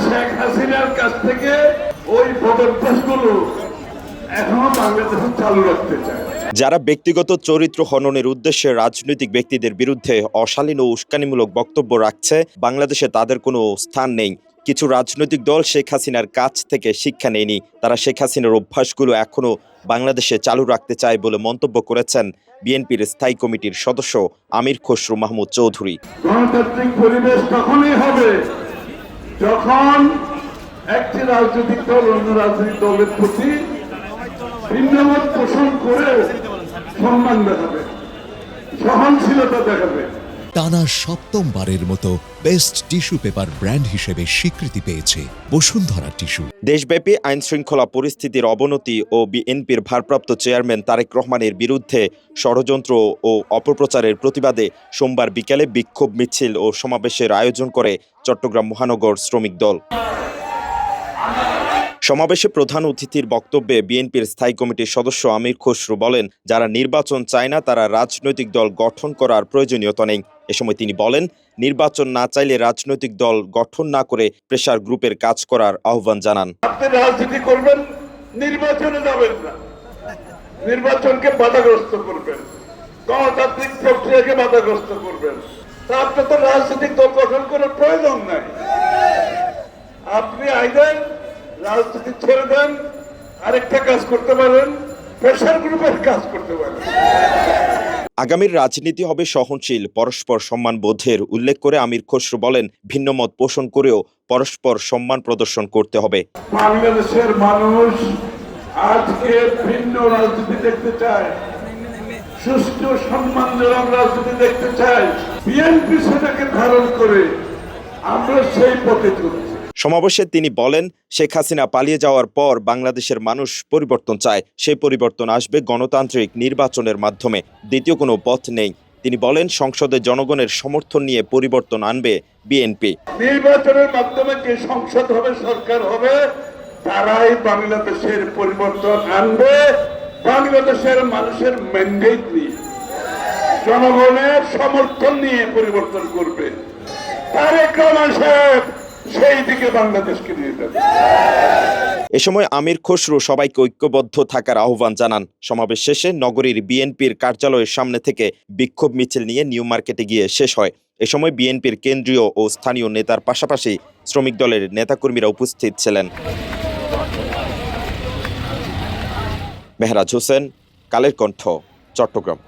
শেখ হাসিনার কাছ থেকে ওই বদভ্যাসগুলো এখনো বাংলাদেশে চালু রাখতে চায়। যারা ব্যক্তিগত চরিত্র হননের উদ্দেশ্যে রাজনৈতিক ব্যক্তিদের বিরুদ্ধে অশালীন ও উস্কানিমূলক বক্তব্য রাখছে, বাংলাদেশে তাদের কোনো স্থান নেই। কিছু রাজনৈতিক দল শেখ হাসিনার কাছ থেকে শিক্ষা নেয়নি, তারা শেখ হাসিনার অভ্যাসগুলো এখনো বাংলাদেশে চালু রাখতে চায় বলে মন্তব্য করেছেন বিএনপির স্থায়ী কমিটির সদস্য আমির খসরু মাহমুদ চৌধুরী। গণতান্ত্রিক পরিবেশ তখনই হবে যখন একটি রাজনৈতিক দল অন্য রাজনৈতিক দলের প্রতি ভিন্নমত পোষণ করে সম্মান দেখাবে, সহনশীলতা দেখাবে। টানা সপ্তমবারের মতো বেস্ট টিস্যু পেপার ব্র্যান্ড হিসেবে স্বীকৃতি পেয়েছে বসুন্ধরা টিস্যু। দেশব্যাপী আইনশৃঙ্খলা পরিস্থিতির অবনতি ও বিএনপির ভারপ্রাপ্ত চেয়ারম্যান তারেক রহমানের বিরুদ্ধে ষড়যন্ত্র ও অপপ্রচারের প্রতিবাদে সোমবার বিকেলে বিক্ষোভ মিছিল ও সমাবেশের আয়োজন করে চট্টগ্রাম মহানগর শ্রমিক দল। সমাবেশে প্রধান অতিথির বক্তব্যে বিএনপির স্থায়ী কমিটির সদস্য আমির খসরু বলেন, যারা নির্বাচন চায় না তারা রাজনৈতিক দল গঠন করার প্রয়োজনীয়তা নেই। এ সময় তিনি বলেন, নির্বাচন না চাইলে রাজনৈতিক দল গঠন না করে প্রেসার গ্রুপের কাজ করার আহ্বান জানান। আপনি রাজনীতি করবেন, নির্বাচনে যাবেন না, নির্বাচনকে বাধাগ্রস্ত করবেন, গণতান্ত্রিক প্রক্রিয়াকে বাধাগ্রস্ত করবেন, তা আপনি তো রাজনৈতিক দল গঠন করার প্রয়োজন নাই। আপনি আইদেন রাজনীতি ছেড়ে দেন, আরেকটা কাজ করতে পারেন, প্রেসার গ্রুপের কাজ করতে পারেন। আগামীর রাজনীতি হবে সহনশীল, পরস্পর সম্মান বোধের উল্লেখ করে আমির খসরু বলেন, ভিন্নমত পোষণ করেও পরস্পর সম্মান প্রদর্শন করতে হবে। বাংলাদেশের মানুষ আজকে ভিন্ন রাজনীতি দেখতে চায়, সুষ্ঠু সম্মানজনক রাজনীতি দেখতে চায়। বিএনপি সেটাকে ধারণ করে আমরা সেই পথে চলছি। সমাবেশে তিনি বলেন, শেখ হাসিনা পালিয়ে যাওয়ার পর বাংলাদেশের মানুষ পরিবর্তন চায়, সেই পরিবর্তন আসবে গণতান্ত্রিক নির্বাচনের মাধ্যমে, দ্বিতীয় কোনো পথ নেই। তিনি বলেন, সংসদে জনগণের সমর্থন নিয়ে পরিবর্তন আনবে বিএনপি। নির্বাচনের মাধ্যমে যে সংসদ হবে, সরকার হবে, তারাই বাংলাদেশের পরিবর্তন আনবে। বাংলাদেশের মানুষের ম্যান্ডেট নিয়ে, জনগণের সমর্থন নিয়ে পরিবর্তন করবে। তারেক রহমান সাহেব সেই দিকে বাংলাদেশকে নিয়ে যাবে। এ সময় আমির খসরু সবাইকে ঐক্যবদ্ধ থাকার আহ্বান জানান। সমাবেশ শেষে নগরীর বিএনপির কার্যালয়ের সামনে থেকে বিক্ষোভ মিছিল নিয়ে নিউ মার্কেটে গিয়ে শেষ হয়। এ সময় বিএনপির কেন্দ্রীয় ও স্থানীয় নেতার পাশাপাশি শ্রমিক দলের নেতাকর্মীরা উপস্থিত ছিলেন। মেহরাজ হোসেন, কালের কণ্ঠ, চট্টগ্রাম।